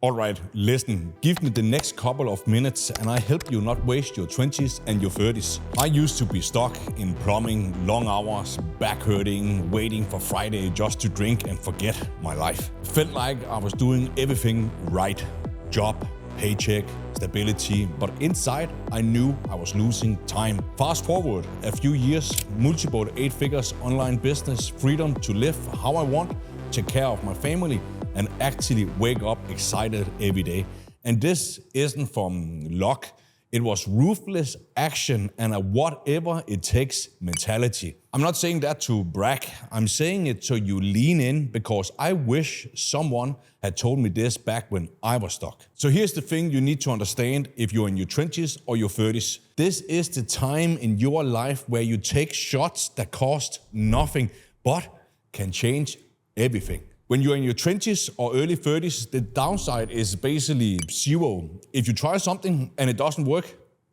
All right, listen, give me the next couple of minutes and I help you not waste your 20s and your 30s. I used to be stuck in plumbing, long hours, back hurting, waiting for Friday just to drink and forget my life. Felt like I was doing everything right. Job, paycheck, stability, but inside I knew I was losing time. Fast forward a few years, multiple 8 figures online business, freedom to live how I want, take care of my family, and actually wake up excited every day. And this isn't from luck. It was ruthless action and a whatever it takes mentality. I'm not saying that to brag. I'm saying it so you lean in because I wish someone had told me this back when I was stuck. So here's the thing you need to understand if you're in your 20s or your 30s. This is the time in your life where you take shots that cost nothing but can change everything. When you're in your 20s or early 30s, the downside is basically zero. If you try something and it doesn't work,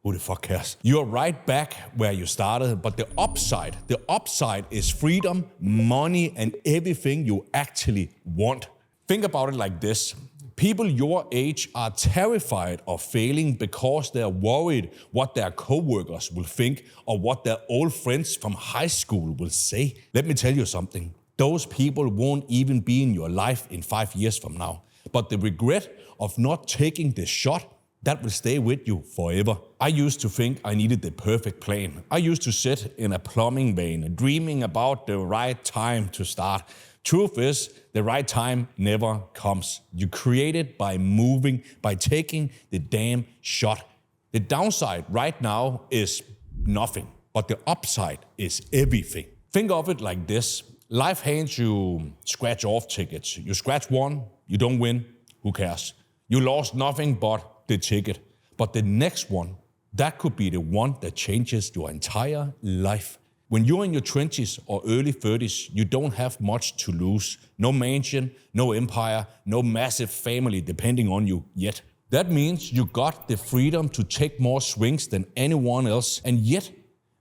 who the fuck cares? You're right back where you started, but the upside is freedom, money, and everything you actually want. Think about it like this. People your age are terrified of failing because they're worried what their coworkers will think or what their old friends from high school will say. Let me tell you something. Those people won't even be in your life in 5 years from now. But the regret of not taking the shot, that will stay with you forever. I used to think I needed the perfect plan. I used to sit in a plumbing vein, dreaming about the right time to start. Truth is, the right time never comes. You create it by moving, by taking the damn shot. The downside right now is nothing, but the upside is everything. Think of it like this. Life hands you scratch-off tickets. You scratch one, you don't win, who cares? You lost nothing but the ticket. But the next one, that could be the one that changes your entire life. When you're in your 20s or early 30s, you don't have much to lose. No mansion, no empire, no massive family depending on you yet. That means you got the freedom to take more swings than anyone else, and yet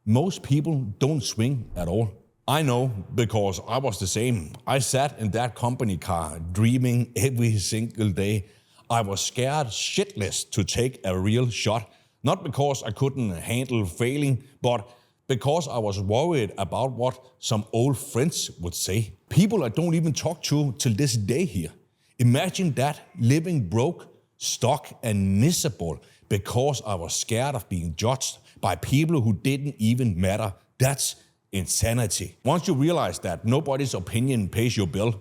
most people don't swing at all. I know, because I was the same. I sat in that company car dreaming every single day. I was scared shitless to take a real shot. Not because I couldn't handle failing, but because I was worried about what some old friends would say. People I don't even talk to till this day here. Imagine that, living broke, stuck and miserable because I was scared of being judged by people who didn't even matter. That's insanity. Once you realize that nobody's opinion pays your bill,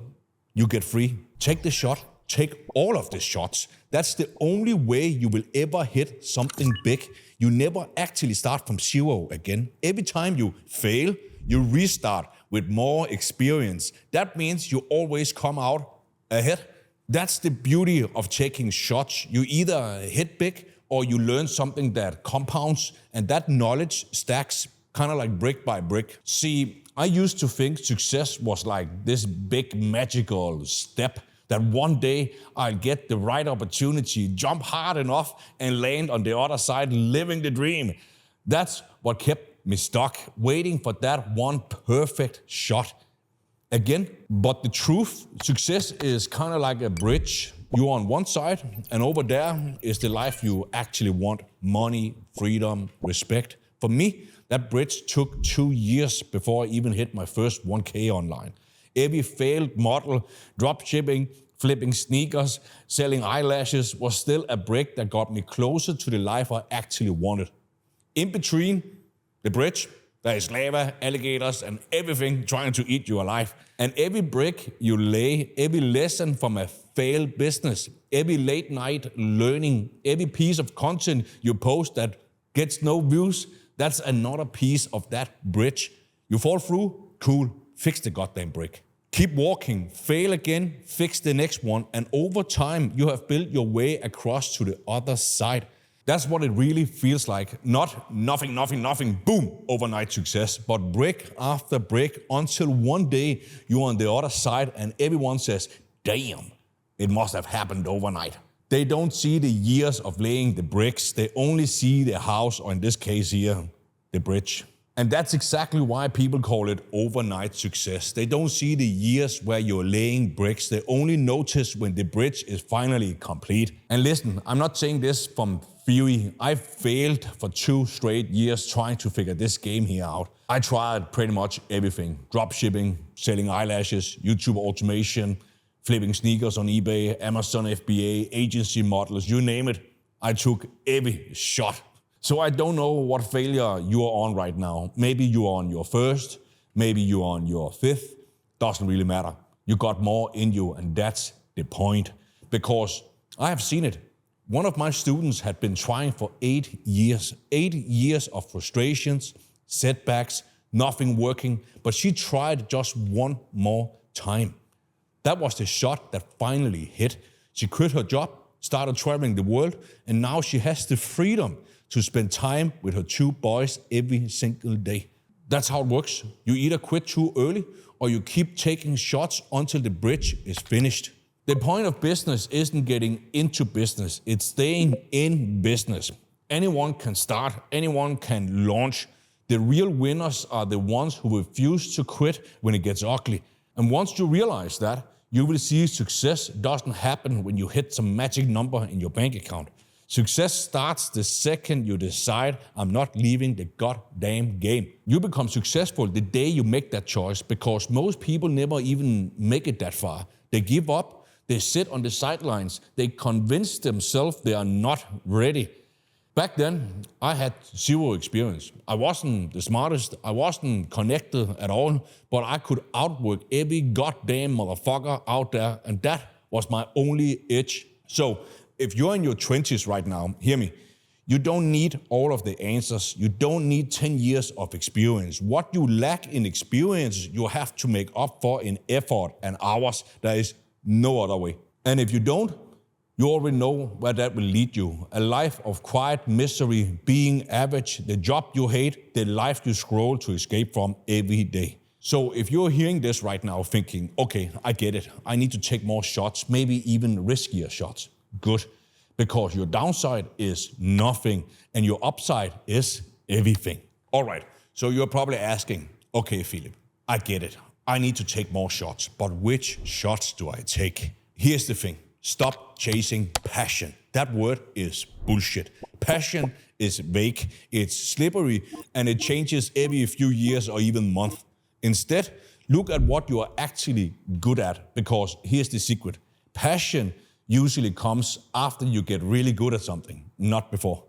you get free. Take the shot. Take all of the shots. That's the only way you will ever hit something big. You never actually start from zero again. Every time you fail, you restart with more experience. That means you always come out ahead. That's the beauty of taking shots. You either hit big or you learn something that compounds, and that knowledge stacks kind of like brick by brick. See, I used to think success was like this big magical step that one day I'll get the right opportunity, jump hard enough and land on the other side living the dream. That's what kept me stuck, waiting for that one perfect shot again. But the truth, success is kind of like a bridge. You're on one side and over there is the life you actually want. Money, freedom, respect. For me, that bridge took 2 years before I even hit my first 1K online. Every failed model, drop shipping, flipping sneakers, selling eyelashes was still a brick that got me closer to the life I actually wanted. In between the bridge, there is lava, alligators, and everything trying to eat you alive. And every brick you lay, every lesson from a failed business, every late night learning, every piece of content you post that gets no views, that's another piece of that bridge. You fall through, cool, fix the goddamn brick. Keep walking, fail again, fix the next one, and over time, you have built your way across to the other side. That's what it really feels like. Not nothing, boom, overnight success, but brick after brick until one day you're on the other side and everyone says, damn, it must have happened overnight. They don't see the years of laying the bricks. They only see the house, or in this case here, the bridge. And that's exactly why people call it overnight success. They don't see the years where you're laying bricks. They only notice when the bridge is finally complete. And listen, I'm not saying this from theory. I failed for 2 straight years trying to figure this game here out. I tried pretty much everything. Dropshipping, selling eyelashes, YouTube automation, flipping sneakers on eBay, Amazon FBA, agency models, you name it. I took every shot. So I don't know what failure you are on right now. Maybe you are on your first, maybe you are on your 5th. Doesn't really matter. You got more in you, and that's the point. Because I have seen it. One of my students had been trying for 8 years. 8 years of frustrations, setbacks, nothing working, but she tried just one more time. That was the shot that finally hit. She quit her job, started traveling the world, and now she has the freedom to spend time with her 2 boys every single day. That's how it works. You either quit too early or you keep taking shots until the bridge is finished. The point of business isn't getting into business, it's staying in business. Anyone can start, anyone can launch. The real winners are the ones who refuse to quit when it gets ugly. And once you realize that, you will see success doesn't happen when you hit some magic number in your bank account. Success starts the second you decide, I'm not leaving the goddamn game. You become successful the day you make that choice, because most people never even make it that far. They give up, they sit on the sidelines, they convince themselves they are not ready. Back then, I had 0 experience. I wasn't the smartest, I wasn't connected at all, but I could outwork every goddamn motherfucker out there, and that was my only edge. So, if you're in your 20s right now, hear me, you don't need all of the answers. You don't need 10 years of experience. What you lack in experience, you have to make up for in effort and hours. There is no other way. And if you don't, you already know where that will lead you. A life of quiet misery, being average, the job you hate, the life you scroll to escape from every day. So if you're hearing this right now thinking, okay, I get it. I need to take more shots, maybe even riskier shots. Good, because your downside is nothing and your upside is everything. All right, so you're probably asking, okay, Philip, I get it. I need to take more shots, but which shots do I take? Here's the thing, stop chasing passion. That word is bullshit. Passion is vague, it's slippery, and it changes every few years or even months. Instead, look at what you are actually good at, because here's the secret. Passion usually comes after you get really good at something, not before.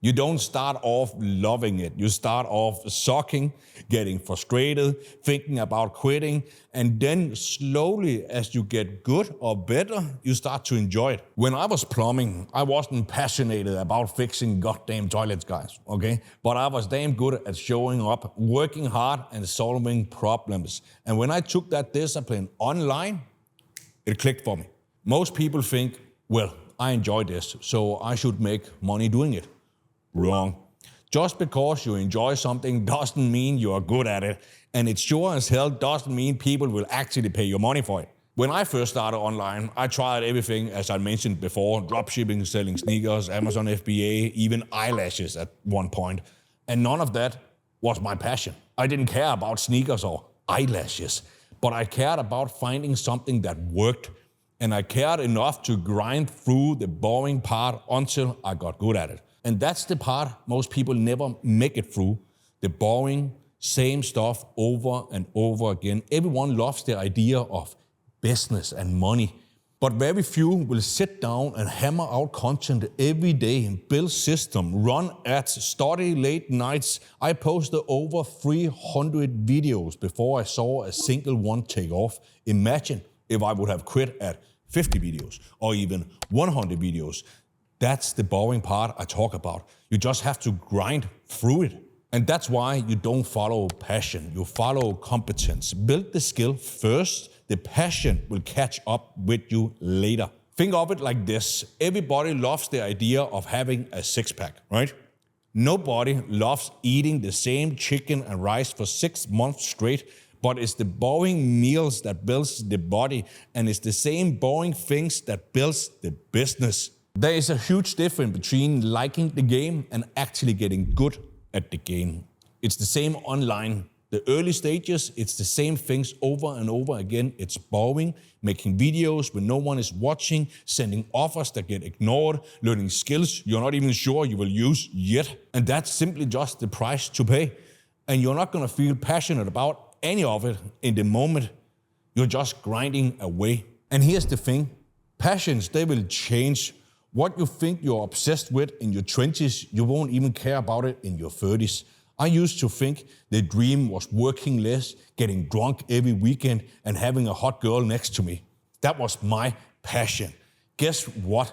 You don't start off loving it. You start off sucking, getting frustrated, thinking about quitting, and then slowly, as you get good or better, you start to enjoy it. When I was plumbing, I wasn't passionate about fixing goddamn toilets, guys, okay? But I was damn good at showing up, working hard, and solving problems. And when I took that discipline online, it clicked for me. Most people think, well, I enjoy this, so I should make money doing it. Wrong. Just because you enjoy something doesn't mean you are good at it, and it sure as hell doesn't mean people will actually pay you money for it. When I first started online, I tried everything, as I mentioned before, dropshipping, selling sneakers, Amazon FBA, even eyelashes at one point, and none of that was my passion. I didn't care about sneakers or eyelashes, but I cared about finding something that worked. And I cared enough to grind through the boring part until I got good at it. And that's the part most people never make it through. The boring, same stuff over and over again. Everyone loves the idea of business and money. But very few will sit down and hammer out content every day, build system, run ads, study late nights. I posted over 300 videos before I saw a single one take off. Imagine if I would have quit at 50 videos or even 100 videos. That's the boring part I talk about. You just have to grind through it. And that's why you don't follow passion, you follow competence. Build the skill first, the passion will catch up with you later. Think of it like this. Everybody loves the idea of having a six-pack, right? Nobody loves eating the same chicken and rice for 6 months straight. But it's the boring meals that builds the body, and it's the same boring things that builds the business. There is a huge difference between liking the game and actually getting good at the game. It's the same online. The early stages, it's the same things over and over again. It's boring, making videos when no one is watching, sending offers that get ignored, learning skills you're not even sure you will use yet. And that's simply just the price to pay. And you're not gonna feel passionate about any of it in the moment. You're just grinding away. And here's the thing, passions, they will change. What you think you're obsessed with in your 20s, you won't even care about it in your 30s. I used to think the dream was working less, getting drunk every weekend, and having a hot girl next to me. That was my passion. Guess what?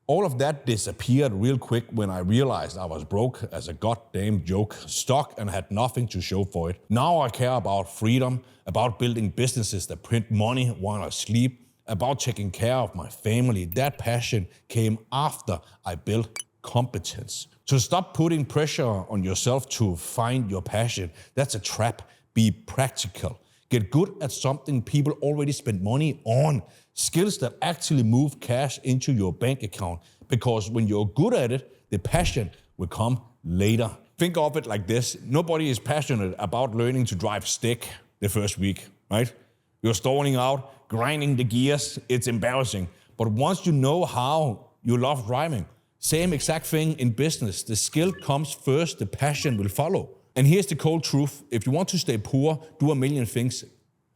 All of that disappeared real quick when I realized I was broke as a goddamn joke, stuck and had nothing to show for it. Now I care about freedom, about building businesses that print money while I sleep, about taking care of my family. That passion came after I built competence. So stop putting pressure on yourself to find your passion. That's a trap. Be practical. Get good at something people already spend money on. Skills that actually move cash into your bank account. Because when you're good at it, the passion will come later. Think of it like this. Nobody is passionate about learning to drive stick the first week, right? You're stalling out, grinding the gears. It's embarrassing. But once you know how, you love driving. Same exact thing in business. The skill comes first, the passion will follow. And here's the cold truth. If you want to stay poor, do a million things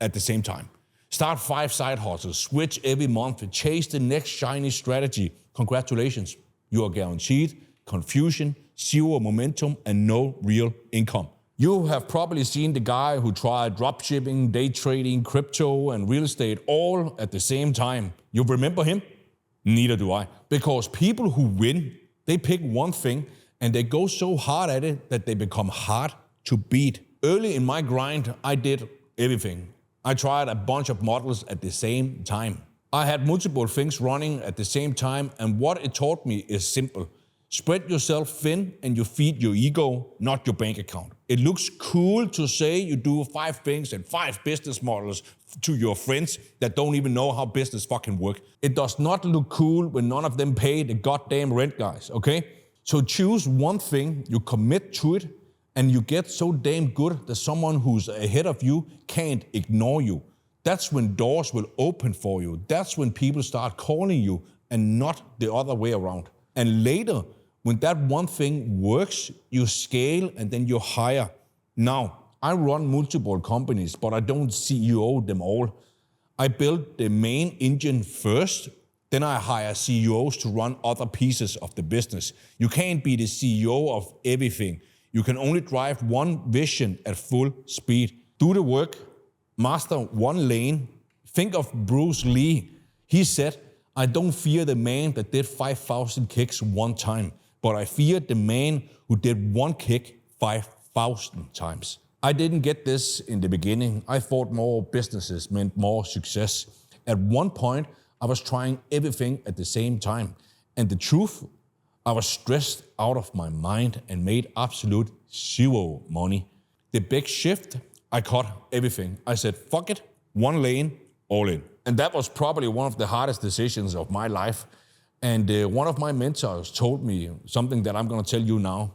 at the same time. Start 5 side hustles, switch every month, chase the next shiny strategy. Congratulations, you are guaranteed confusion, zero momentum, and no real income. You have probably seen the guy who tried dropshipping, day trading, crypto, and real estate all at the same time. You remember him? Neither do I. Because people who win, they pick one thing and they go so hard at it that they become hard to beat. Early in my grind, I did everything. I tried a bunch of models at the same time. I had multiple things running at the same time, and what it taught me is simple. Spread yourself thin and you feed your ego, not your bank account. It looks cool to say you do 5 things and 5 business models to your friends that don't even know how business fucking work. It does not look cool when none of them pay the goddamn rent, guys, okay? So choose one thing, you commit to it, and you get so damn good that someone who's ahead of you can't ignore you. That's when doors will open for you. That's when people start calling you and not the other way around. And later, when that one thing works, you scale and then you hire. Now, I run multiple companies, but I don't CEO them all. I build the main engine first, then I hire CEOs to run other pieces of the business. You can't be the CEO of everything. You can only drive one vision at full speed. Do the work, master one lane. Think of Bruce Lee. He said, I don't fear the man that did 5,000 kicks one time, but I fear the man who did one kick 5,000 times. I didn't get this in the beginning. I thought more businesses meant more success. At one point, I was trying everything at the same time. And the truth, I was stressed out of my mind and made absolute zero money. The big shift, I cut everything. I said, fuck it, one lane, all in. And that was probably one of the hardest decisions of my life. And one of my mentors told me something that I'm gonna tell you now.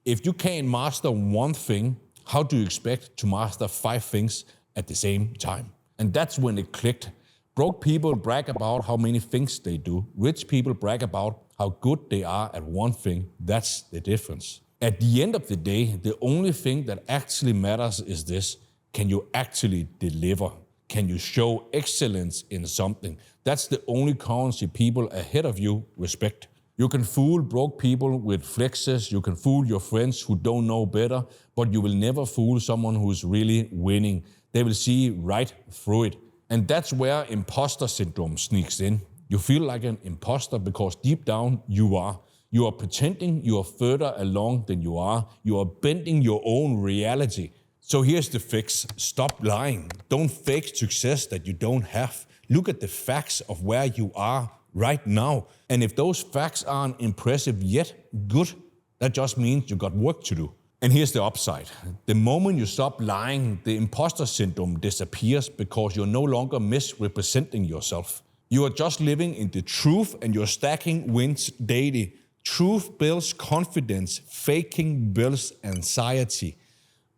If you can't master one thing, how do you expect to master 5 things at the same time? And that's when it clicked. Broke people brag about how many things they do. Rich people brag about how good they are at one thing. That's the difference. At the end of the day, the only thing that actually matters is this. Can you actually deliver? Can you show excellence in something? That's the only currency people ahead of you respect. You can fool broke people with flexes. You can fool your friends who don't know better, but you will never fool someone who's really winning. They will see right through it. And that's where imposter syndrome sneaks in. You feel like an imposter because deep down you are. You are pretending you are further along than you are. You are bending your own reality. So here's the fix. Stop lying. Don't fake success that you don't have. Look at the facts of where you are right now. And if those facts aren't impressive yet, good. That just means you got work to do. And here's the upside. The moment you stop lying, the imposter syndrome disappears because you're no longer misrepresenting yourself. You are just living in the truth and you're stacking wins daily. Truth builds confidence, faking builds anxiety.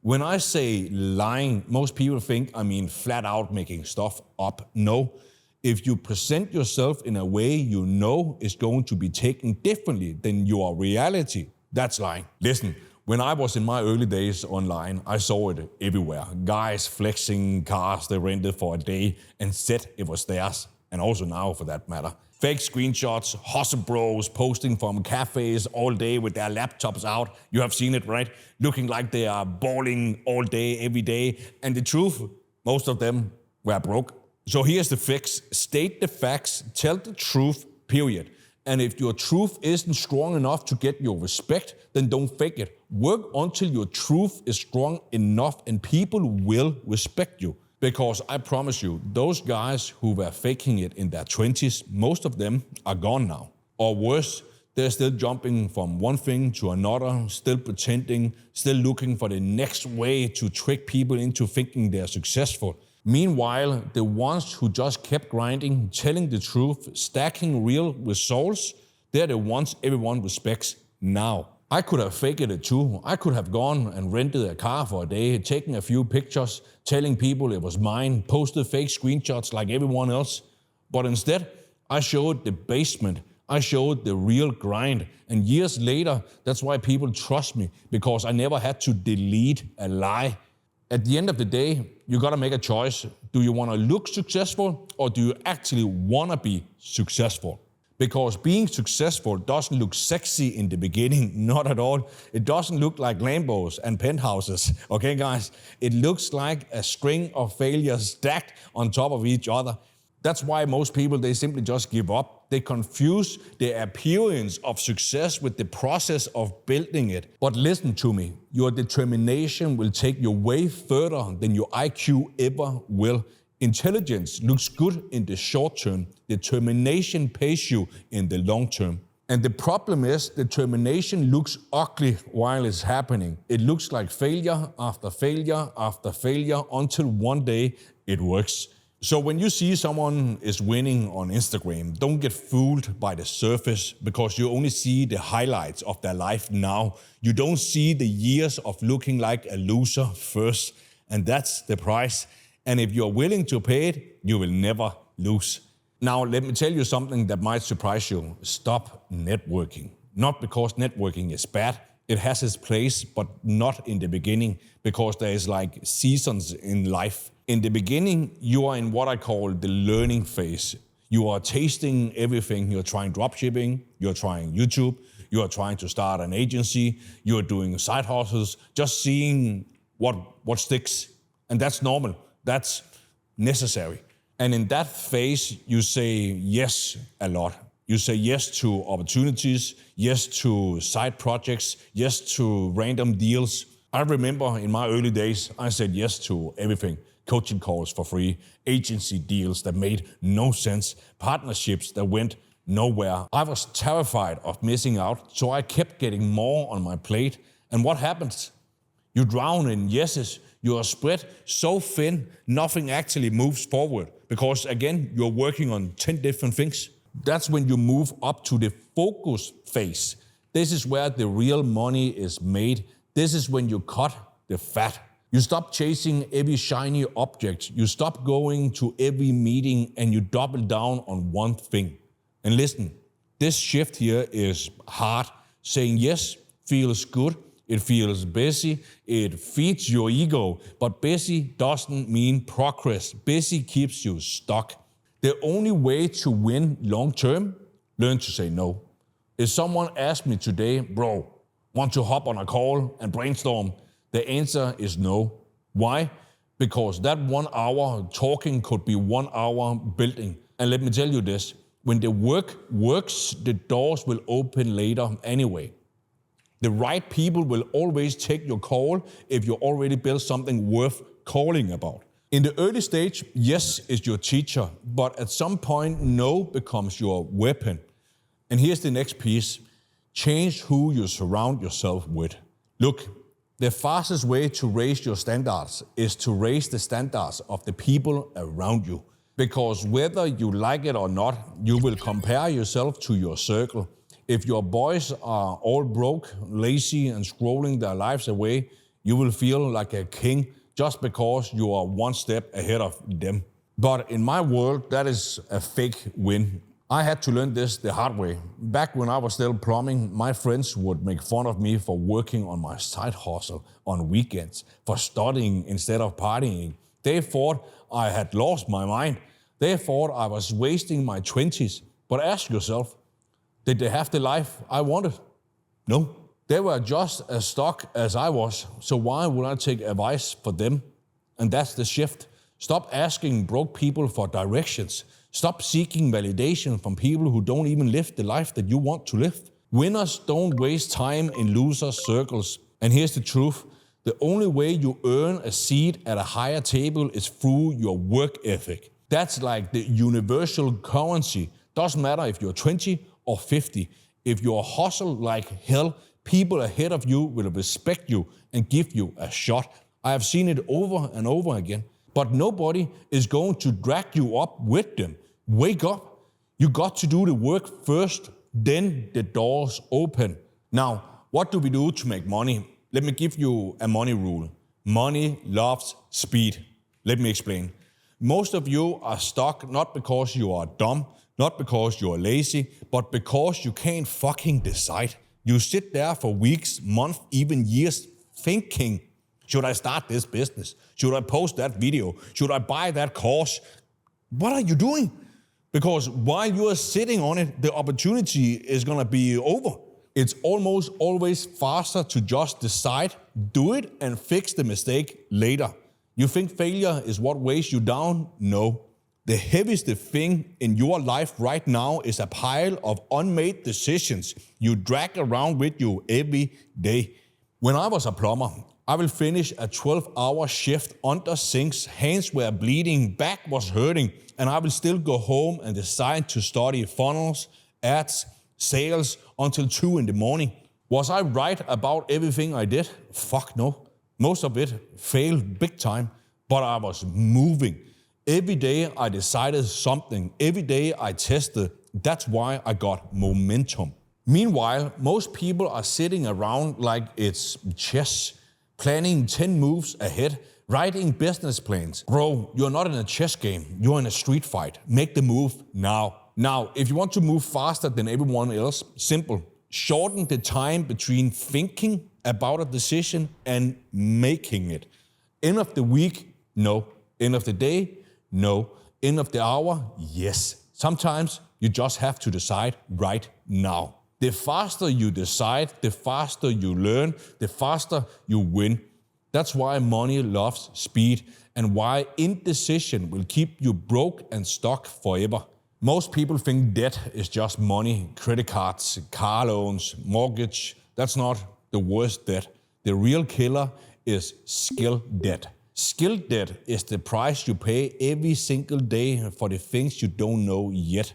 When I say lying, most people think I mean flat out making stuff up. No. If you present yourself in a way you know is going to be taken differently than your reality, that's lying. Listen, when I was in my early days online, I saw it everywhere. Guys flexing cars they rented for a day and said it was theirs, and also now for that matter. Fake screenshots, hustle bros posting from cafes all day with their laptops out. You have seen it, right? Looking like they are balling all day, every day. And the truth, most of them were broke. So here's the fix. State the facts, tell the truth, period. And if your truth isn't strong enough to get your respect, then don't fake it. Work until your truth is strong enough and people will respect you. Because I promise you, those guys who were faking it in their 20s, most of them are gone now. Or worse, they're still jumping from one thing to another, still pretending, still looking for the next way to trick people into thinking they're successful. Meanwhile, the ones who just kept grinding, telling the truth, stacking real results, they're the ones everyone respects now. I could have faked it too. I could have gone and rented a car for a day, taken a few pictures, telling people it was mine, posted fake screenshots like everyone else. But instead, I showed the basement. I showed the real grind. And years later, that's why people trust me, because I never had to delete a lie. At the end of the day, you gotta make a choice. Do you wanna look successful or do you actually wanna be successful? Because being successful doesn't look sexy in the beginning, not at all. It doesn't look like Lambos and penthouses, okay guys? It looks like a string of failures stacked on top of each other. That's why most people, they simply just give up. They confuse the appearance of success with the process of building it. But listen to me, your determination will take you way further than your IQ ever will. Intelligence looks good in the short term. Determination pays you in the long term. And the problem is, determination looks ugly while it's happening. It looks like failure after failure after failure until one day it works. So when you see someone is winning on Instagram, don't get fooled by the surface because you only see the highlights of their life now. You don't see the years of looking like a loser first. And that's the price. And if you're willing to pay it, you will never lose. Now, let me tell you something that might surprise you. Stop networking. Not because networking is bad. It has its place, but not in the beginning, because there is like seasons in life. In the beginning, you are in what I call the learning phase. You are tasting everything. You're trying dropshipping, you're trying YouTube, you are trying to start an agency, you're doing side hustles, just seeing what sticks. And that's normal. That's necessary. And in that phase, you say yes a lot. You say yes to opportunities, yes to side projects, yes to random deals. I remember in my early days, I said yes to everything. Coaching calls for free, agency deals that made no sense, partnerships that went nowhere. I was terrified of missing out, so I kept getting more on my plate. And what happens? You drown in yeses. You are spread so thin, nothing actually moves forward. Because again, you're working on 10 different things. That's when you move up to the focus phase. This is where the real money is made. This is when you cut the fat. You stop chasing every shiny object. You stop going to every meeting and you double down on one thing. And listen, this shift here is hard. Saying yes feels good. It feels busy, it feeds your ego, but busy doesn't mean progress. Busy keeps you stuck. The only way to win long term, learn to say no. If someone asked me today, bro, want to hop on a call and brainstorm? The answer is no. Why? Because that 1 hour talking could be 1 hour building. And let me tell you this, when the work works, the doors will open later anyway. The right people will always take your call if you already built something worth calling about. In the early stage, yes is your teacher, but at some point, no becomes your weapon. And here's the next piece. Change who you surround yourself with. Look, the fastest way to raise your standards is to raise the standards of the people around you. Because whether you like it or not, you will compare yourself to your circle. If your boys are all broke, lazy, and scrolling their lives away, You will feel like a king just because you are one step ahead of them. But in my world, that is a fake win. I had to learn this the hard way. Back when I was still plumbing, my friends would make fun of me for working on my side hustle on weekends, for studying instead of partying. They thought I had lost my mind. They thought I was wasting my 20s. But ask yourself, did they have the life I wanted? No. They were just as stuck as I was, so why would I take advice for them? And that's the shift. Stop asking broke people for directions. Stop seeking validation from people who don't even live the life that you want to live. Winners don't waste time in loser circles. And here's the truth. The only way you earn a seat at a higher table is through your work ethic. That's like the universal currency. Doesn't matter if you're 20 or 50. If you hustle like hell, people ahead of you will respect you and give you a shot. I have seen it over and over again. But nobody is going to drag you up with them. Wake up. You got to do the work first, then the doors open. Now, what do we do to make money? Let me give you a money rule. Money loves speed. Let me explain. Most of you are stuck not because you are dumb, not because you are lazy, but because you can't fucking decide. You sit there for weeks, months, even years thinking, should I start this business? Should I post that video? Should I buy that course? What are you doing? Because while you are sitting on it, the opportunity is going to be over. It's almost always faster to just decide, do it, and fix the mistake later. You think failure is what weighs you down? No. The heaviest thing in your life right now is a pile of unmade decisions you drag around with you every day. When I was a plumber, I will finish a 12-hour shift under sinks, hands were bleeding, back was hurting, and I will still go home and decide to study funnels, ads, sales until 2 in the morning. Was I right about everything I did? Fuck no. Most of it failed big time, but I was moving. Every day I decided something. Every day I tested. That's why I got momentum. Meanwhile, most people are sitting around like it's chess, planning 10 moves ahead, writing business plans. Bro, you're not in a chess game. You're in a street fight. Make the move now. Now, if you want to move faster than everyone else, simple. Shorten the time between thinking about a decision and making it. End of the week? No. End of the day? No. End of the hour? Yes. Sometimes you just have to decide right now. The faster you decide, the faster you learn, the faster you win. That's why money loves speed and why indecision will keep you broke and stuck forever. Most people think debt is just money, credit cards, car loans, mortgage. That's not the worst debt. The real killer is skill debt. Skill debt is the price you pay every single day for the things you don't know yet.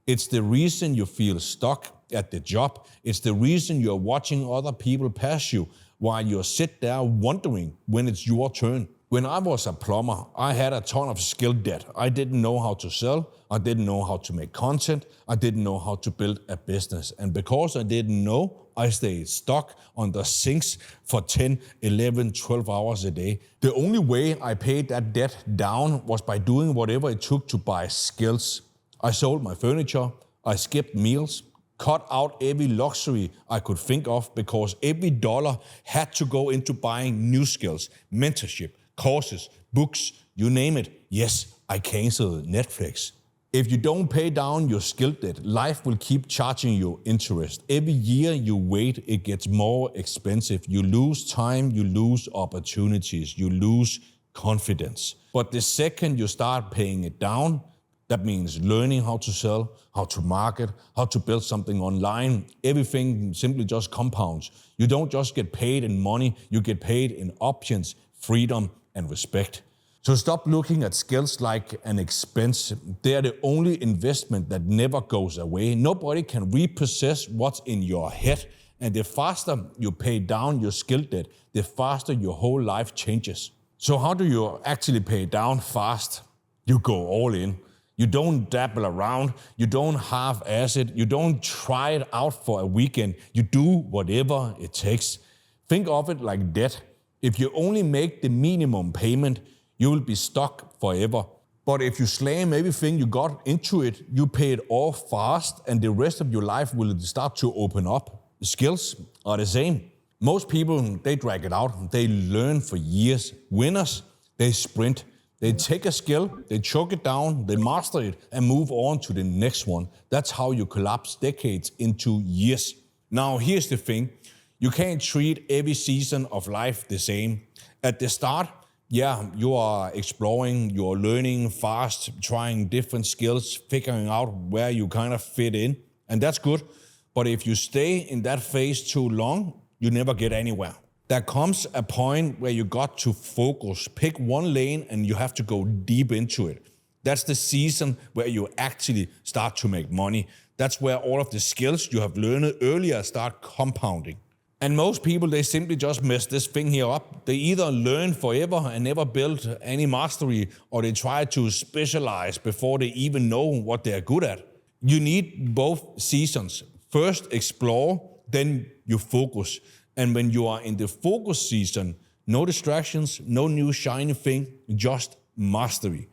It's the reason you feel stuck at the job. It's the reason you're watching other people pass you while you sit there wondering when it's your turn. When I was a plumber, I had a ton of skill debt. I didn't know how to sell. I didn't know how to make content. I didn't know how to build a business. And because I didn't know, I stayed stuck on the sinks for 10, 11, 12 hours a day. The only way I paid that debt down was by doing whatever it took to buy skills. I sold my furniture. I skipped meals. Cut out every luxury I could think of because every dollar had to go into buying new skills, mentorship, courses, books, you name it. Yes, I canceled Netflix. If you don't pay down your skill debt, life will keep charging you interest. Every year you wait, it gets more expensive. You lose time, you lose opportunities, you lose confidence. But the second you start paying it down, that means learning how to sell, how to market, how to build something online. Everything simply just compounds. You don't just get paid in money, you get paid in options, freedom, and respect. So stop looking at skills like an expense. They are the only investment that never goes away. Nobody can repossess what's in your head. And the faster you pay down your skill debt, the faster your whole life changes. So how do you actually pay down fast? You go all in. You don't dabble around. You don't half-ass it. You don't try it out for a weekend. You do whatever it takes. Think of it like debt. If you only make the minimum payment, you will be stuck forever. But if you slam everything you got into it, you pay it off fast, and the rest of your life will start to open up. The skills are the same. Most people, they drag it out. They learn for years. Winners, they sprint. They take a skill, they choke it down, they master it, and move on to the next one. That's how you collapse decades into years. Now, here's the thing. You can't treat every season of life the same. At the start, yeah, you are exploring, you're learning fast, trying different skills, figuring out where you kind of fit in, and that's good. But if you stay in that phase too long, you never get anywhere. There comes a point where you got to focus, pick one lane, and you have to go deep into it. That's the season where you actually start to make money. That's where all of the skills you have learned earlier start compounding. And most people, they simply just mess this thing here up. They either learn forever and never build any mastery, or they try to specialize before they even know what they're good at. You need both seasons. First explore, then you focus. And when you are in the focus season, no distractions, no new shiny thing, just mastery.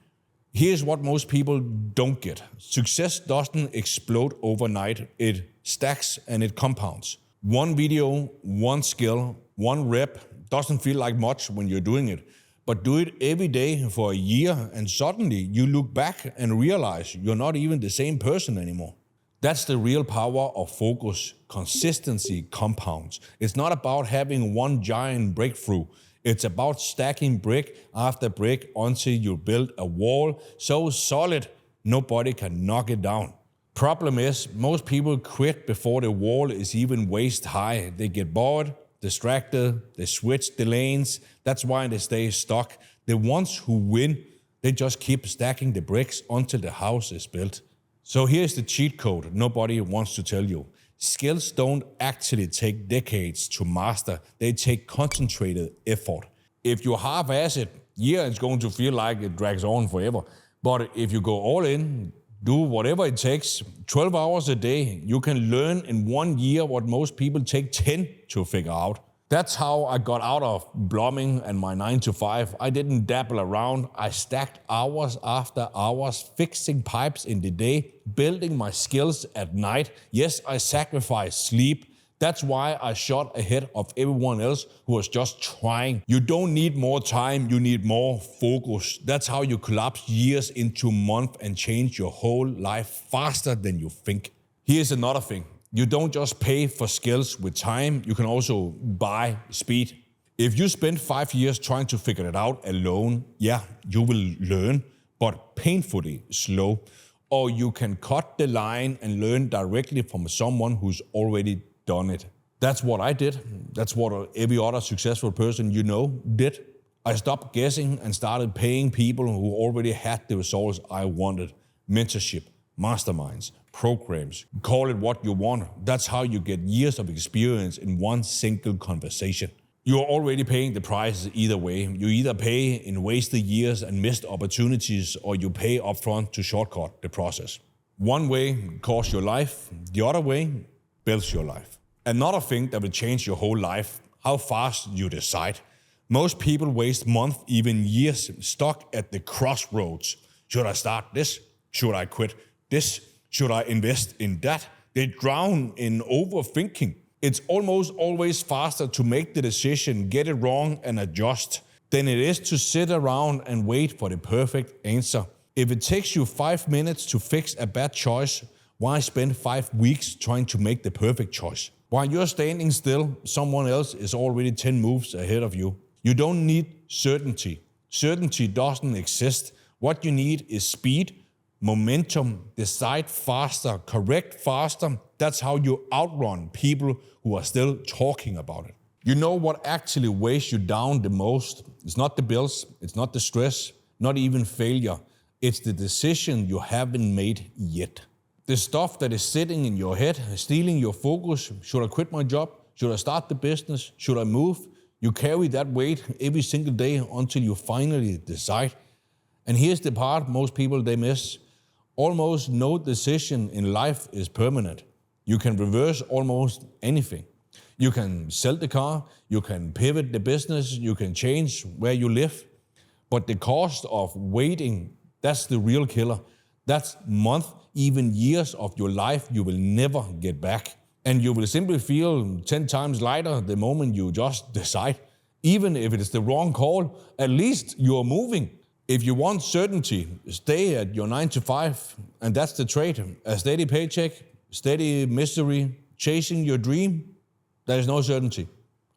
Here's what most people don't get. Success doesn't explode overnight. It stacks and it compounds. One video, one skill, one rep doesn't feel like much when you're doing it. But do it every day for a year, and suddenly you look back and realize you're not even the same person anymore. That's the real power of focus. Consistency compounds. It's not about having one giant breakthrough. It's about stacking brick after brick until you build a wall so solid nobody can knock it down. Problem is, most people quit before the wall is even waist high. They get bored, distracted, they switch the lanes. That's why they stay stuck. The ones who win, they just keep stacking the bricks until the house is built. So here's the cheat code nobody wants to tell you. Skills don't actually take decades to master. They take concentrated effort. If you half-ass it, yeah, it's going to feel like it drags on forever. But if you go all in, do whatever it takes, 12 hours a day, you can learn in 1 year what most people take 10 to figure out. That's how I got out of blomming and my 9 to 5. I didn't dabble around. I stacked hours after hours, fixing pipes in the day, building my skills at night. Yes, I sacrificed sleep. That's why I shot ahead of everyone else who was just trying. You don't need more time, you need more focus. That's how you collapse years into months and change your whole life faster than you think. Here's another thing. You don't just pay for skills with time, you can also buy speed. If you spend 5 years trying to figure it out alone, yeah, you will learn, but painfully slow. Or you can cut the line and learn directly from someone who's already done it. That's what I did. That's what every other successful person you know did. I stopped guessing and started paying people who already had the results I wanted. Mentorship, masterminds, programs, call it what you want. That's how you get years of experience in one single conversation. You're already paying the price either way. You either pay in wasted years and missed opportunities, or you pay upfront to shortcut the process. One way costs your life, the other way builds your life. Another thing that will change your whole life, how fast you decide. Most people waste months, even years, stuck at the crossroads. Should I start this? Should I quit this? Should I invest in that? They drown in overthinking. It's almost always faster to make the decision, get it wrong, and adjust than it is to sit around and wait for the perfect answer. If it takes you 5 minutes to fix a bad choice, why spend 5 weeks trying to make the perfect choice? While you're standing still, someone else is already 10 moves ahead of you. You don't need certainty. Certainty doesn't exist. What you need is speed, momentum, decide faster, correct faster. That's how you outrun people who are still talking about it. You know what actually weighs you down the most? It's not the bills, it's not the stress, not even failure. It's the decision you haven't made yet. The stuff that is sitting in your head, stealing your focus. Should I quit my job? Should I start the business? Should I move? You carry that weight every single day until you finally decide. And here's the part most people they miss. Almost no decision in life is permanent. You can reverse almost anything. You can sell the car, you can pivot the business, you can change where you live. But the cost of waiting, that's the real killer. That's months, even years of your life you will never get back. And you will simply feel 10 times lighter the moment you just decide. Even if it is the wrong call, at least you're moving. If you want certainty, stay at your 9 to 5, and that's the trade. A steady paycheck, steady misery, chasing your dream, there is no certainty.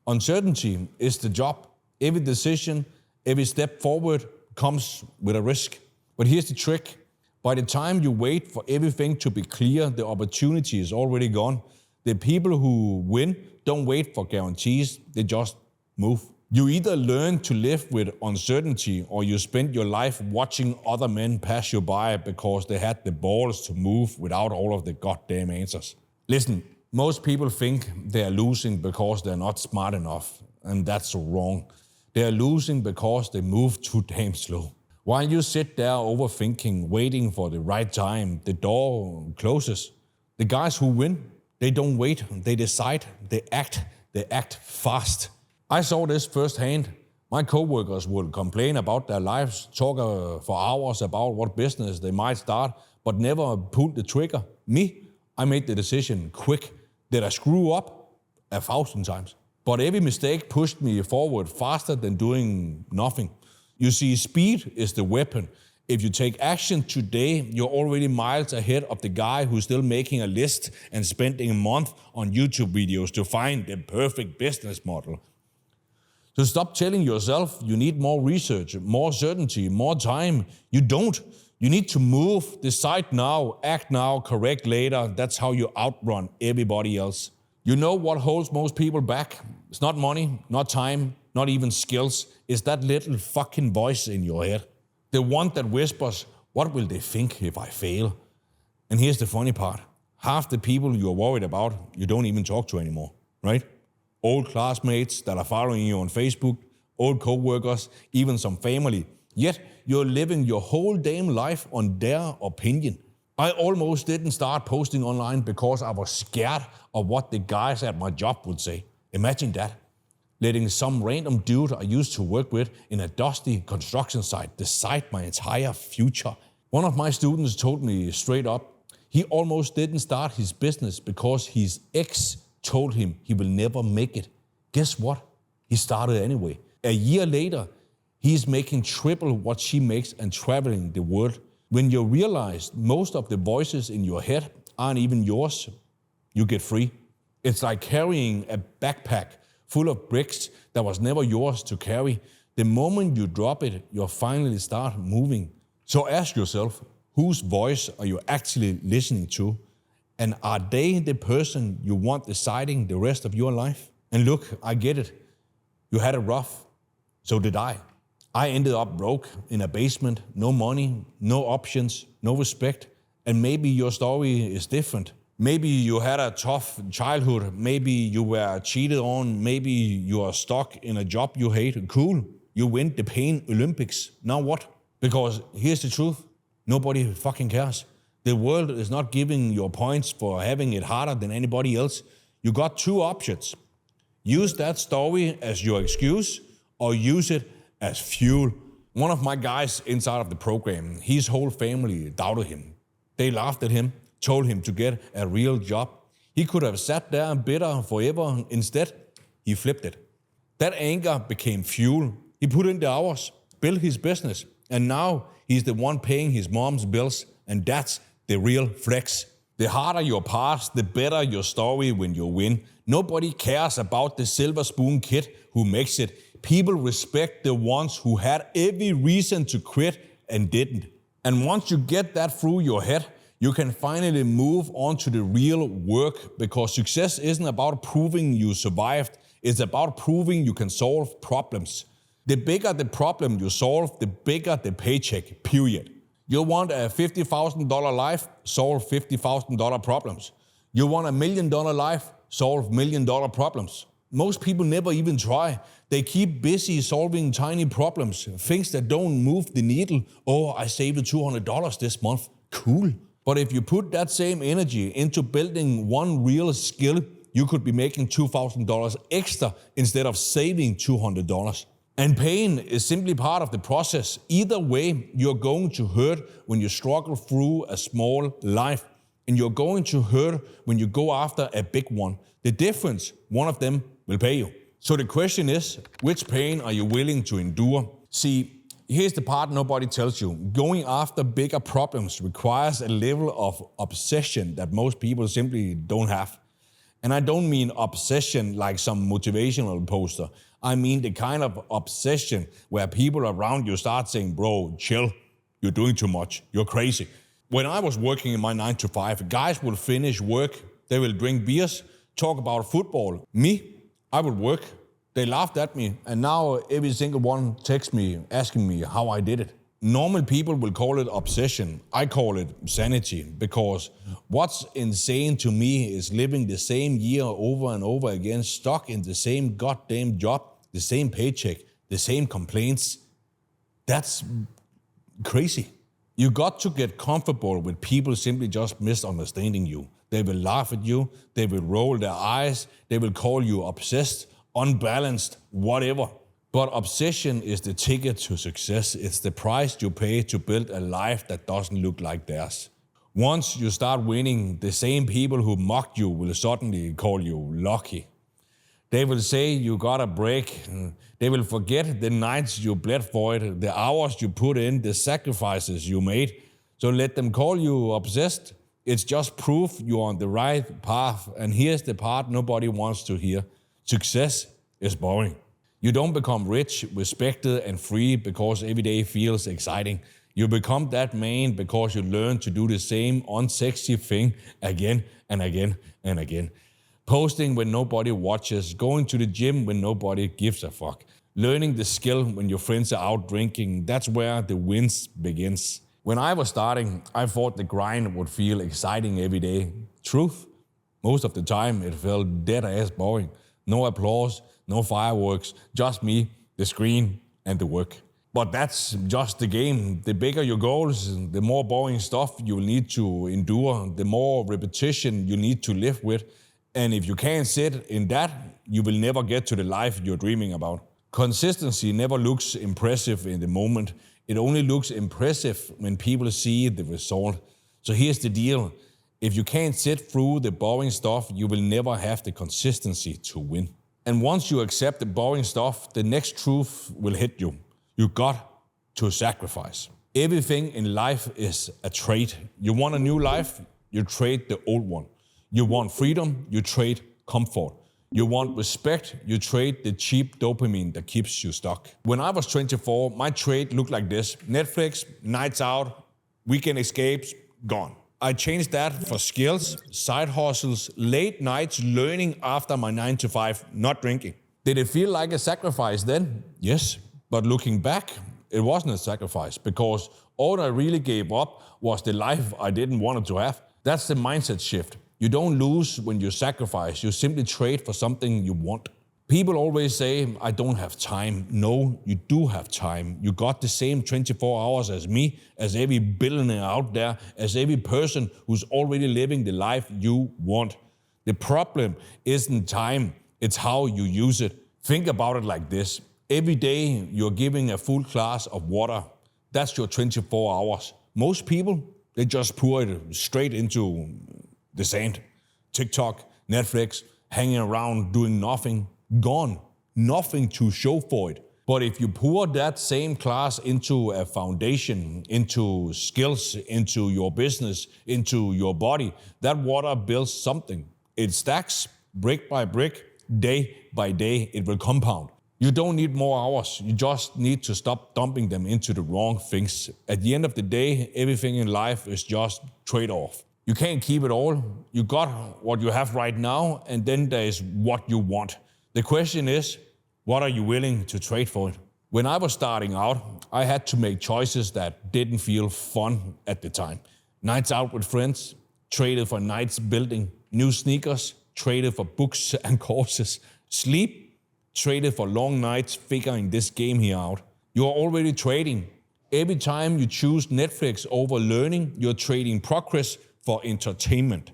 Uncertainty is the job. Every decision, every step forward comes with a risk. But here's the trick. By the time you wait for everything to be clear, the opportunity is already gone. The people who win don't wait for guarantees, they just move. You either learn to live with uncertainty or you spend your life watching other men pass you by because they had the balls to move without all of the goddamn answers. Listen, most people think they are losing because they're not smart enough, and that's wrong. They are losing because they move too damn slow. While you sit there overthinking, waiting for the right time, the door closes. The guys who win, they don't wait, they decide, they act fast. I saw this firsthand. My coworkers would complain about their lives, talk for hours about what business they might start, but never pulled the trigger. Me, I made the decision quick. Did I screw up? 1,000 times. But every mistake pushed me forward faster than doing nothing. You see, speed is the weapon. If you take action today, you're already miles ahead of the guy who's still making a list and spending a month on YouTube videos to find the perfect business model. So stop telling yourself you need more research, more certainty, more time. You don't. You need to move, decide now, act now, correct later. That's how you outrun everybody else. You know what holds most people back? It's not money, not time, not even skills. It's that little fucking voice in your head. The one that whispers, what will they think if I fail? And here's the funny part. Half the people you're worried about, you don't even talk to anymore, right? Old classmates that are following you on Facebook, old co-workers, even some family. Yet you're living your whole damn life on their opinion. I almost didn't start posting online because I was scared of what the guys at my job would say. Imagine that. Letting some random dude I used to work with in a dusty construction site decide my entire future. One of my students told me straight up, he almost didn't start his business because his ex told him he will never make it. Guess what? He started anyway. A year later, he's making triple what she makes and traveling the world. When you realize most of the voices in your head aren't even yours, you get free. It's like carrying a backpack full of bricks that was never yours to carry. The moment you drop it, you'll finally start moving. So ask yourself, whose voice are you actually listening to? And are they the person you want deciding the rest of your life? And look, I get it. You had it rough. So did I. I ended up broke in a basement, no money, no options, no respect. And maybe your story is different. Maybe you had a tough childhood. Maybe you were cheated on. Maybe you are stuck in a job you hate. Cool. You win the pain Olympics. Now what? Because here's the truth. Nobody fucking cares. The world is not giving you points for having it harder than anybody else. You got two options. Use that story as your excuse or use it as fuel. One of my guys inside of the program, his whole family doubted him. They laughed at him, told him to get a real job. He could have sat there bitter forever. Instead, he flipped it. That anger became fuel. He put in the hours, built his business, and now he's the one paying his mom's bills, and that's the real flex. The harder your past, the better your story when you win. Nobody cares about the silver spoon kid who makes it. People respect the ones who had every reason to quit and didn't. And once you get that through your head, you can finally move on to the real work, because success isn't about proving you survived. It's about proving you can solve problems. The bigger the problem you solve, the bigger the paycheck, period. You want a $50,000 life, solve $50,000 problems. You want $1 million life, solve $1 million problems. Most people never even try. They keep busy solving tiny problems, things that don't move the needle. Oh, I saved $200 this month. Cool. But if you put that same energy into building one real skill, you could be making $2,000 extra instead of saving $200. And pain is simply part of the process. Either way, you're going to hurt when you struggle through a small life, and you're going to hurt when you go after a big one. The difference, one of them will pay you. So the question is, which pain are you willing to endure? See, here's the part nobody tells you. Going after bigger problems requires a level of obsession that most people simply don't have. And I don't mean obsession like some motivational poster. I mean the kind of obsession where people around you start saying, bro, chill, you're doing too much, you're crazy. When I was working in my 9 to 5, guys will finish work, they will drink beers, talk about football. Me, I would work. They laughed at me, and now every single one texts me asking me how I did it. Normal people will call it obsession. I call it sanity, because what's insane to me is living the same year over and over again, stuck in the same goddamn job, the same paycheck, the same complaints. That's crazy. You got to get comfortable with people simply just misunderstanding you. They will laugh at you, they will roll their eyes, they will call you obsessed, unbalanced, whatever. But obsession is the ticket to success. It's the price you pay to build a life that doesn't look like theirs. Once you start winning, the same people who mocked you will suddenly call you lucky. They will say you got a break. They will forget the nights you bled for it, the hours you put in, the sacrifices you made. So let them call you obsessed. It's just proof you're on the right path. And here's the part nobody wants to hear. Success is boring. You don't become rich, respected, and free because every day feels exciting. You become that man because you learn to do the same unsexy thing again and again and again. Posting when nobody watches, going to the gym when nobody gives a fuck. Learning the skill when your friends are out drinking, that's where the wins begins. When I was starting, I thought the grind would feel exciting every day. Truth, most of the time it felt dead ass boring. No applause, no fireworks, just me, the screen, and the work. But that's just the game. The bigger your goals, the more boring stuff you will need to endure, the more repetition you need to live with. And if you can't sit in that, you will never get to the life you're dreaming about. Consistency never looks impressive in the moment. It only looks impressive when people see the result. So here's the deal. If you can't sit through the boring stuff, you will never have the consistency to win. And once you accept the boring stuff, the next truth will hit you. You got to sacrifice. Everything in life is a trade. You want a new life, you trade the old one. You want freedom, you trade comfort. You want respect, you trade the cheap dopamine that keeps you stuck. When I was 24, my trade looked like this. Netflix, nights out, weekend escapes, gone. I changed that for skills, side hustles, late nights learning after my 9 to 5, not drinking. Did it feel like a sacrifice then? Yes, but looking back, it wasn't a sacrifice because all I really gave up was the life I didn't want to have. That's the mindset shift. You don't lose when you sacrifice, you simply trade for something you want. People always say, I don't have time. No, you do have time. You got the same 24 hours as me, as every billionaire out there, as every person who's already living the life you want. The problem isn't time, it's how you use it. Think about it like this. Every day you're giving a full glass of water. That's your 24 hours. Most people, they just pour it straight into the sand. TikTok, Netflix, hanging around doing nothing. Gone. Nothing to show for it. But if you pour that same class into a foundation, into skills, into your business, into your body, that water builds something. It stacks brick by brick, day by day, it will compound. You don't need more hours. You just need to stop dumping them into the wrong things. At the end of the day, everything in life is just trade-off. You can't keep it all. You got what you have right now, and then there's what you want. The question is, what are you willing to trade for it? When I was starting out, I had to make choices that didn't feel fun at the time. Nights out with friends, traded for nights building new sneakers, traded for books and courses. Sleep, traded for long nights figuring this game here out. You're already trading. Every time you choose Netflix over learning, you're trading progress for entertainment.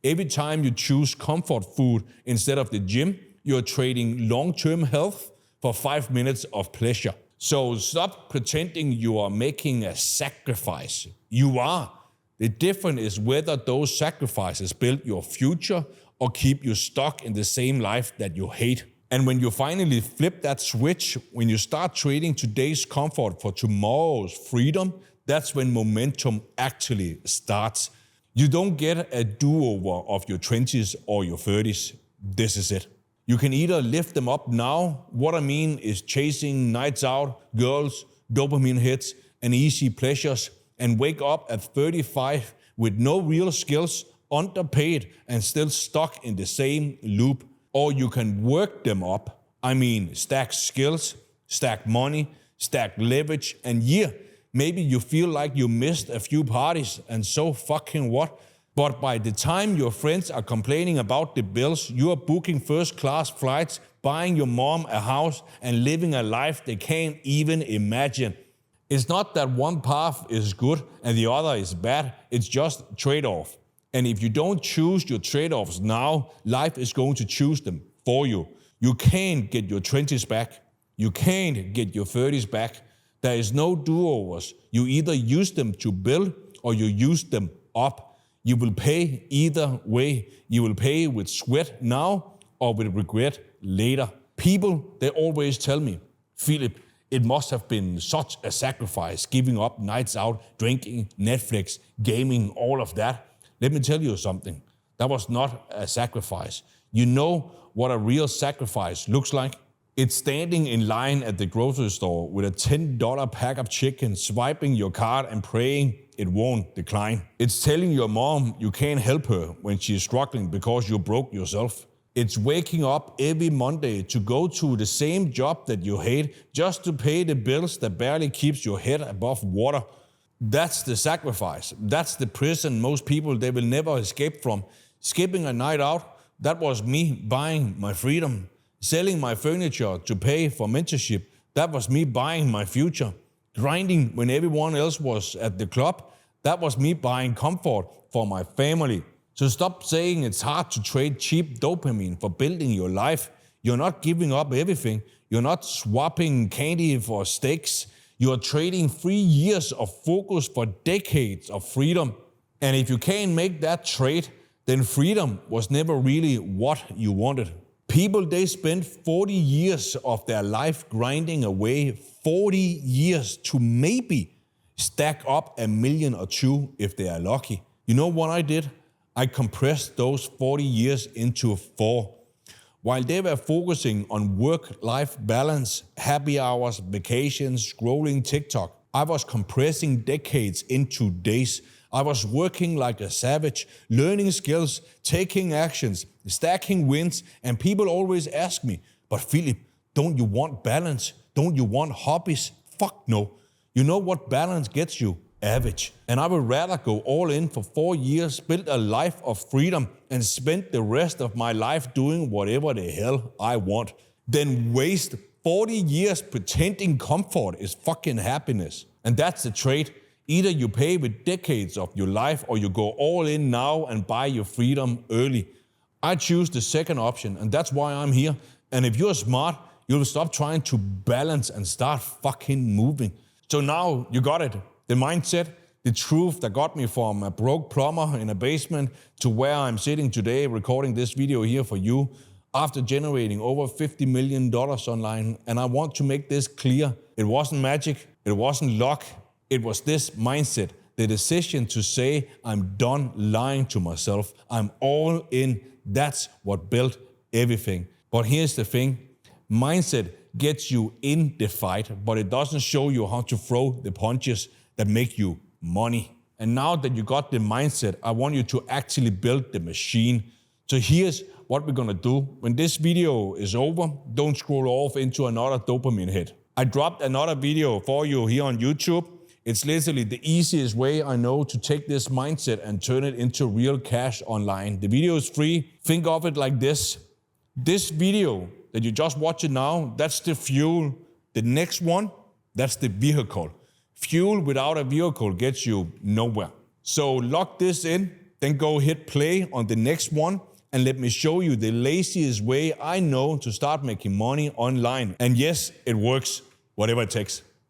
Every time you choose comfort food instead of the gym, you're trading long-term health for 5 minutes of pleasure. So stop pretending you are making a sacrifice. You are. The difference is whether those sacrifices build your future or keep you stuck in the same life that you hate. And when you finally flip that switch, when you start trading today's comfort for tomorrow's freedom, that's when momentum actually starts. You don't get a do-over of your 20s or your 30s. This is it. You can either lift them up now. What I mean is chasing nights out, girls, dopamine hits, and easy pleasures, and wake up at 35 with no real skills, underpaid, and still stuck in the same loop. Or you can work them up. I mean, stack skills, stack money, stack leverage, and maybe you feel like you missed a few parties, and so fucking what? But by the time your friends are complaining about the bills, you are booking first-class flights, buying your mom a house, and living a life they can't even imagine. It's not that one path is good and the other is bad, it's just trade-off. And if you don't choose your trade-offs now, life is going to choose them for you. You can't get your 20s back. You can't get your 30s back. There is no do-overs. You either use them to build or you use them up. You will pay either way. You will pay with sweat now or with regret later. People, they always tell me, Philip, it must have been such a sacrifice giving up nights out, drinking, Netflix, gaming, all of that. Let me tell you something. That was not a sacrifice. You know what a real sacrifice looks like? It's standing in line at the grocery store with a $10 pack of chicken, swiping your card and praying it won't decline. It's telling your mom you can't help her when she's struggling because you broke yourself. It's waking up every Monday to go to the same job that you hate just to pay the bills that barely keeps your head above water. That's the sacrifice. That's the prison most people, they will never escape from. Skipping a night out, that was me buying my freedom. Selling my furniture to pay for mentorship, that was me buying my future. Grinding when everyone else was at the club, that was me buying comfort for my family. So stop saying it's hard to trade cheap dopamine for building your life. You're not giving up everything. You're not swapping candy for steaks. You're trading 3 years of focus for decades of freedom. And if you can't make that trade, then freedom was never really what you wanted. People, they spend 40 years of their life grinding away, 40 years to maybe stack up $1 million or $2 million if they are lucky. You know what I did? I compressed those 40 years into 4. While they were focusing on work-life balance, happy hours, vacations, scrolling TikTok, I was compressing decades into days. I was working like a savage, learning skills, taking actions, stacking wins, and people always ask me, but Philip, don't you want balance? Don't you want hobbies? Fuck no. You know what balance gets you? Average. And I would rather go all in for 4 years, build a life of freedom, and spend the rest of my life doing whatever the hell I want, than waste 40 years pretending comfort is fucking happiness. And that's the trade. Either you pay with decades of your life or you go all in now and buy your freedom early. I choose the second option, and that's why I'm here. And if you're smart, you'll stop trying to balance and start fucking moving. So now you got it. The mindset, the truth that got me from a broke plumber in a basement to where I'm sitting today recording this video here for you after generating over $50 million online. And I want to make this clear. It wasn't magic. It wasn't luck. It was this mindset, the decision to say, I'm done lying to myself. I'm all in. That's what built everything. But here's the thing. Mindset gets you in the fight, but it doesn't show you how to throw the punches that make you money. And now that you got the mindset, I want you to actually build the machine. So here's what we're gonna do. When this video is over, don't scroll off into another dopamine hit. I dropped another video for you here on YouTube. It's literally the easiest way I know to take this mindset and turn it into real cash online. The video is free. Think of it like this. This video that you just watched now, that's the fuel. The next one, that's the vehicle. Fuel without a vehicle gets you nowhere. So lock this in. then go hit play on the next one and let me show you the laziest way I know to start making money online. And yes, it works, whatever it takes.